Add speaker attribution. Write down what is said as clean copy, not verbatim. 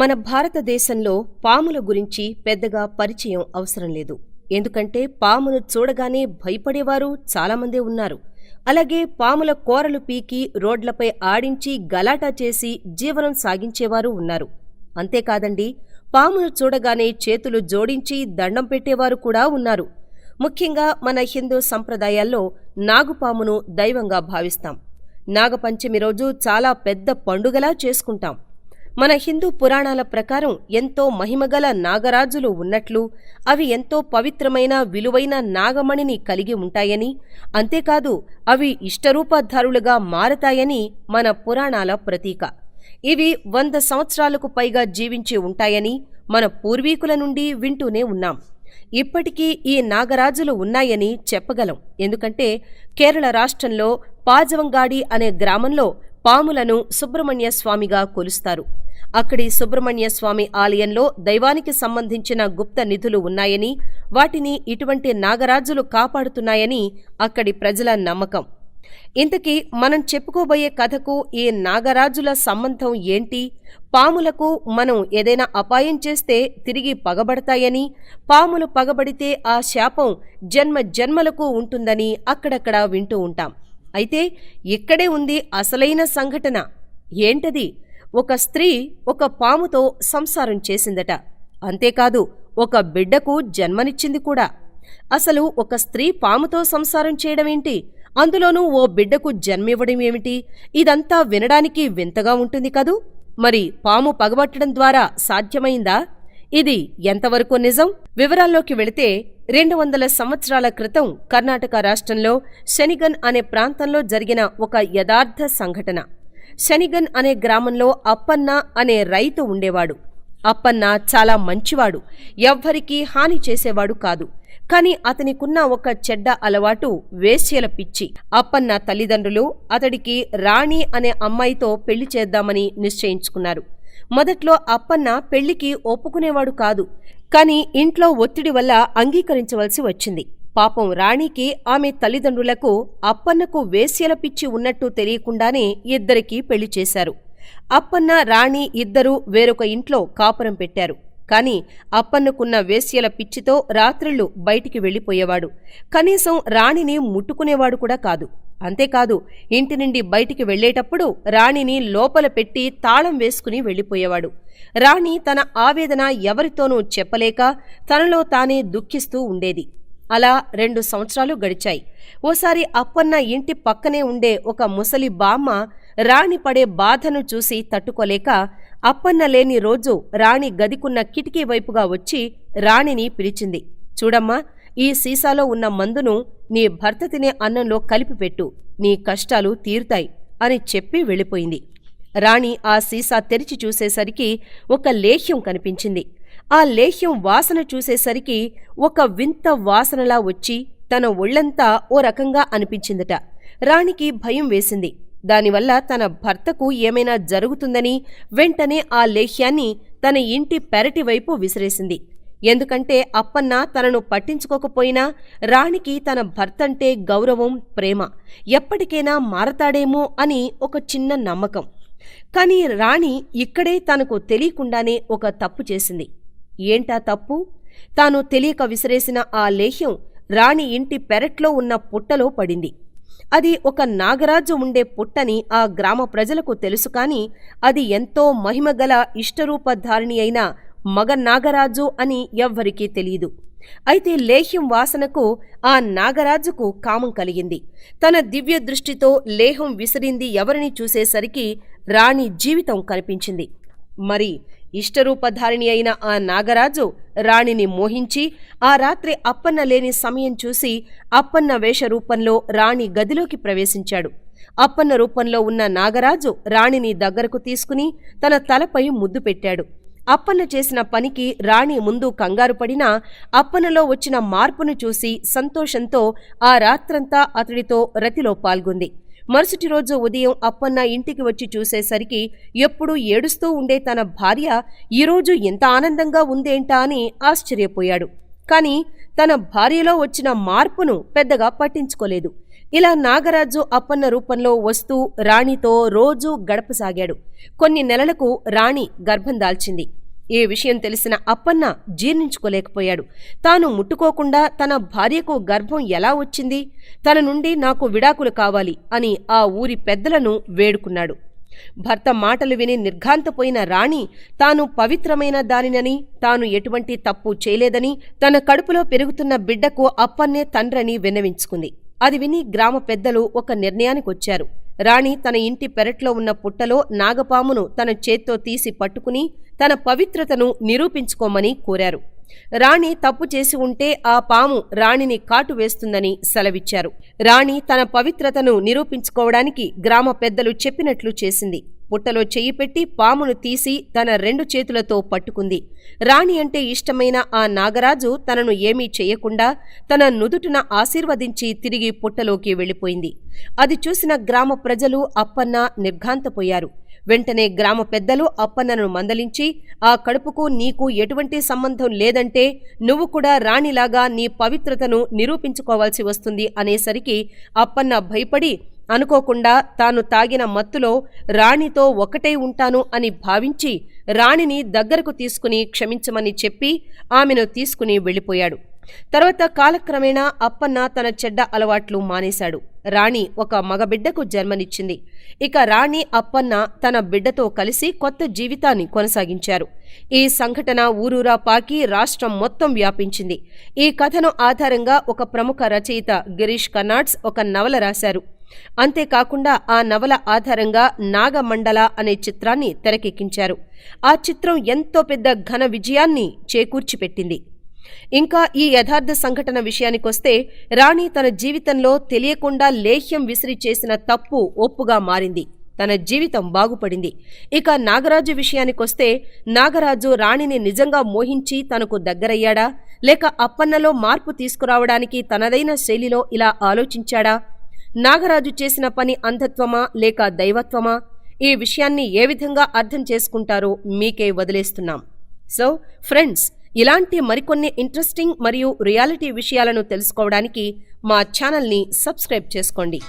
Speaker 1: మన భారతదేశంలో పాముల గురించి పెద్దగా పరిచయం అవసరం లేదు. ఎందుకంటే పామును చూడగానే భయపడేవారు చాలామందే ఉన్నారు. అలాగే పాముల కోరలు పీకి రోడ్లపై ఆడించి గలాటా చేసి జీవనం సాగించేవారు ఉన్నారు. అంతేకాదండి, పామును చూడగానే చేతులు జోడించి దండం పెట్టేవారు కూడా ఉన్నారు. ముఖ్యంగా మన హిందూ సంప్రదాయాల్లో నాగుపామును దైవంగా భావిస్తాం. నాగపంచమి రోజు చాలా పెద్ద పండుగలా చేసుకుంటాం. మన హిందూ పురాణాల ప్రకారం ఎంతో మహిమగల నాగరాజులు ఉన్నట్లు, అవి ఎంతో పవిత్రమైన విలువైన నాగమణిని కలిగి ఉంటాయని, అంతేకాదు అవి ఇష్టరూపధారులుగా మారతాయని మన పురాణాల ప్రతీక. ఇవి 100 సంవత్సరాలకు పైగా జీవించి ఉంటాయని మన పూర్వీకుల నుండి వింటూనే ఉన్నాం. ఇప్పటికీ ఈ నాగరాజులు ఉన్నాయని చెప్పగలం. ఎందుకంటే కేరళ రాష్ట్రంలో పాజవంగాడి అనే గ్రామంలో పాములను సుబ్రహ్మణ్య స్వామిగా కొలుస్తారు. అక్కడి సుబ్రహ్మణ్య స్వామి ఆలయంలో దైవానికి సంబంధించిన గుప్త నిధులు ఉన్నాయని, వాటిని ఇటువంటి నాగరాజులు కాపాడుతున్నాయని అక్కడి ప్రజల నమ్మకం. ఇంతకీ మనం చెప్పుకోబోయే కథకు ఈ నాగరాజుల సంబంధం ఏంటి? పాములకు మనం ఏదైనా అపాయం చేస్తే తిరిగి పగబడతాయని, పాములు పగబడితే ఆ శాపం జన్మ జన్మలకు ఉంటుందని అక్కడక్కడ వింటూ ఉంటాం. అయితే ఇక్కడే ఉంది అసలైన సంఘటన. ఏంటది? ఒక స్త్రీ ఒక పాముతో సంసారం చేసిందట. అంతేకాదు ఒక బిడ్డకు జన్మనిచ్చింది కూడా. అసలు ఒక స్త్రీ పాముతో సంసారం చేయడమేంటి? అందులోనూ ఓ బిడ్డకు జన్మివ్వడం ఏమిటి? ఇదంతా వినడానికి వింతగా ఉంటుంది కదూ. మరి పాము పగబట్టడం ద్వారా సాధ్యమైందా? ఇది ఎంతవరకు నిజం? వివరాల్లోకి వెళితే 200 సంవత్సరాల క్రితం కర్ణాటక రాష్ట్రంలో శనిగన్ అనే ప్రాంతంలో జరిగిన ఒక యథార్థ సంఘటన. శనిగన్ అనే గ్రామంలో అప్పన్న అనే రైతు ఉండేవాడు. అప్పన్న చాలా మంచివాడు, ఎవ్వరికీ హాని చేసేవాడు కాదు. కాని అతనికున్న ఒక చెడ్డ అలవాటు వేశ్యల పిచ్చి. అప్పన్న తల్లిదండ్రులు అతడికి రాణి అనే అమ్మాయితో పెళ్లి చేద్దామని నిశ్చయించుకున్నారు. మొదట్లో అప్పన్న పెళ్లికి ఒప్పుకునేవాడు కాదు. కాని ఇంట్లో ఒత్తిడి వల్ల అంగీకరించవలసి వచ్చింది. పాపం రాణికి, ఆమె తల్లిదండ్రులకు అప్పన్నకు వేశ్యల పిచ్చి ఉన్నట్టు తెలియకుండానే ఇద్దరికీ పెళ్లి చేశారు. అప్పన్న, రాణి ఇద్దరూ వేరొక ఇంట్లో కాపురం పెట్టారు. కాని అప్పన్నకున్న వేశ్యల పిచ్చితో రాత్రిళ్లు బయటికి వెళ్లిపోయేవాడు. కనీసం రాణిని ముట్టుకునేవాడు కూడా కాదు. అంతేకాదు, ఇంటి నుండి బయటికి వెళ్లేటప్పుడు రాణిని లోపల పెట్టి తాళం వేసుకుని వెళ్లిపోయేవాడు. రాణి తన ఆవేదన ఎవరితోనూ చెప్పలేక తనలో తానే దుఃఖిస్తూ ఉండేది. అలా 2 సంవత్సరాలు గడిచాయి. ఓసారి అప్పన్న ఇంటి పక్కనే ఉండే ఒక ముసలి బామ్మ రాణి పడే బాధను చూసి తట్టుకోలేక అప్పన్న లేని రోజు రాణి గదికున్న కిటికీ వైపుగా వచ్చి రాణిని పిలిచింది. చూడమ్మా, ఈ సీసాలో ఉన్న మందును నీ భర్త తినే అన్నంలో కలిపిపెట్టు, నీ కష్టాలు తీరుతాయి అని చెప్పి వెళ్ళిపోయింది. రాణి ఆ సీసా తెరిచి చూసేసరికి ఒక లేహ్యం కనిపించింది. ఆ లేహ్యం వాసన చూసేసరికి ఒక వింత వాసనలా వచ్చి తన ఒళ్లంతా ఓ రకంగా అనిపించిందట. రాణికి భయం వేసింది. దానివల్ల తన భర్తకు ఏమైనా జరుగుతుందని వెంటనే ఆ లేహ్యాన్ని తన ఇంటి పెరటి వైపు విసిరేసింది. ఎందుకంటే అప్పన్న తనను పట్టించుకోకపోయినా రాణికి తన భర్తంటే గౌరవం, ప్రేమ. ఎప్పటికైనా మారతాడేమో అని ఒక చిన్న నమ్మకం. కాని రాణి ఇక్కడే తనకు తెలియకుండానే ఒక తప్పు చేసింది. ఏంటా తప్పు? తాను తెలియక విసిరేసిన ఆ లేహ్యం రాణి ఇంటి పెరట్లో ఉన్న పుట్టలో పడింది. అది ఒక నాగరాజు ఉండే పుట్టని ఆ గ్రామ ప్రజలకు తెలుసు. కాని అది ఎంతో మహిమగల ఇష్టరూపధారిణి అయిన మగ నాగరాజు అని ఎవ్వరికీ తెలియదు. అయితే లేహ్యం వాసనకు ఆ నాగరాజుకు కామం కలిగింది. తన దివ్య దృష్టితో లేహం విసిరింది ఎవరిని చూసేసరికి రాణి జీవితం కనిపించింది. మరి ఇష్టరూపధారిణి అయిన ఆ నాగరాజు రాణిని మోహించి ఆ రాత్రి అప్పన్న లేని సమయం చూసి అప్పన్న వేషరూపంలో రాణి గదిలోకి ప్రవేశించాడు. అప్పన్న రూపంలో ఉన్న నాగరాజు రాణిని దగ్గరకు తీసుకుని తన తలపై ముద్దు పెట్టాడు. అప్పన్న చేసిన పనికి రాణి ముందు కంగారు పడినా అప్పన్నలో వచ్చిన మార్పును చూసి సంతోషంతో ఆ రాత్రంతా అతడితో రతిలో పాల్గొంది. మరుసటి రోజు ఉదయం అప్పన్న ఇంటికి వచ్చి చూసేసరికి ఎప్పుడూ ఏడుస్తూ ఉండే తన భార్య ఈరోజు ఎంత ఆనందంగా ఉందేంటా అని ఆశ్చర్యపోయాడు. కాని తన భార్యలో వచ్చిన మార్పును పెద్దగా పట్టించుకోలేదు. ఇలా నాగరాజు అప్పన్న రూపంలో వస్తూ రాణితో రోజూ గడపసాగాడు. కొన్ని నెలలకు రాణి గర్భం దాల్చింది. ఈ విషయం తెలిసిన అప్పన్న జీర్ణించుకోలేకపోయాడు. తాను ముట్టుకోకుండా తన భార్యకు గర్భం ఎలా వచ్చింది? తన నుండి నాకు విడాకులు కావాలి అని ఆ ఊరి పెద్దలను వేడుకున్నాడు. భర్త మాటలు విని నిర్ఘాంతపోయిన రాణి తాను పవిత్రమైన దానినని, తాను ఎటువంటి తప్పు చేయలేదని, తన కడుపులో పెరుగుతున్న బిడ్డకు అప్పన్నే తండ్రని విన్నవించుకుంది. అది విని గ్రామ పెద్దలు ఒక నిర్ణయానికొచ్చారు. రాణి తన ఇంటి పెరట్లో ఉన్న పుట్టలో నాగపామును తన చేత్తో తీసి పట్టుకుని తన పవిత్రతను నిరూపించుకోమని కోరారు. రాణి తప్పు చేసి ఉంటే ఆ పాము రాణిని కాటు వేస్తుందని సెలవిచ్చారు. రాణి తన పవిత్రతను నిరూపించుకోవడానికి గ్రామ పెద్దలు చెప్పినట్లు చేసింది. పుట్టలో చెయ్యి పెట్టి పామును తీసి తన 2 చేతులతో పట్టుకుంది. రాణి అంటే ఇష్టమైన ఆ నాగరాజు తనను ఏమీ చెయ్యకుండా తన నుదుటిన ఆశీర్వదించి తిరిగి పుట్టలోకి వెళ్ళిపోయింది. అది చూసిన గ్రామ ప్రజలు అప్పన్న నిర్ఘాంతపోయారు. వెంటనే గ్రామ పెద్దలు అప్పన్నను మందలించి, ఆ కడుపుకు నీకు ఎటువంటి సంబంధం లేదంటే నువ్వు కూడా రాణిలాగా నీ పవిత్రతను నిరూపించుకోవాల్సి వస్తుంది అనేసరికి అప్పన్న భయపడి అనుకోకుండా తాను తాగిన మత్తులో రాణితో ఒకటై ఉంటాను అని భావించి రాణిని దగ్గరకు తీసుకుని క్షమించమని చెప్పి ఆమెను తీసుకుని వెళ్ళిపోయాడు. తర్వాత కాలక్రమేణా అప్పన్న తన చెడ్డ అలవాట్లు మానేశాడు. రాణి ఒక మగబిడ్డకు జన్మనిచ్చింది. ఇక రాణి అప్పన్న తన బిడ్డతో కలిసి కొత్త జీవితాన్ని కొనసాగించారు. ఈ సంఘటన ఊరూరా పాకి రాష్ట్రం మొత్తం వ్యాపించింది. ఈ కథను ఆధారంగా ఒక ప్రముఖ రచయిత గిరీష్ కర్నాడ్స్ ఒక నవల రాశారు. అంతేకాకుండా ఆ నవల ఆధారంగా నాగమండల అనే చిత్రాన్ని తెరకెక్కించారు. ఆ చిత్రం ఎంతో పెద్ద ఘన విజయాన్ని చేకూర్చిపెట్టింది. ఇంకా ఈ యథార్థ సంఘటన విషయానికొస్తే రాణి తన జీవితంలో తెలియకుండా లేహ్యం విసిరి చేసిన తప్పు ఒప్పుగా మారింది. తన జీవితం బాగుపడింది. ఇక నాగరాజు విషయానికొస్తే నాగరాజు రాణిని నిజంగా మోహించి తనకు దగ్గరయ్యాడా, లేక అప్పన్నలో మార్పు తీసుకురావడానికి తనదైన శైలిలో ఇలా ఆలోచించాడా? నాగరాజు చేసిన పని అంధత్వమా లేక దైవత్వమా? ఈ విషయాన్ని ఏ విధంగా అర్థం చేసుకుంటారో మీకే వదిలేస్తున్నాం. సో ఫ్రెండ్స్, ఇలాంటి మరికొన్ని ఇంట్రెస్టింగ్ మరియు రియాలిటీ విషయాలను తెలుసుకోవడానికి మా ఛానల్ని సబ్స్క్రైబ్ చేసుకోండి.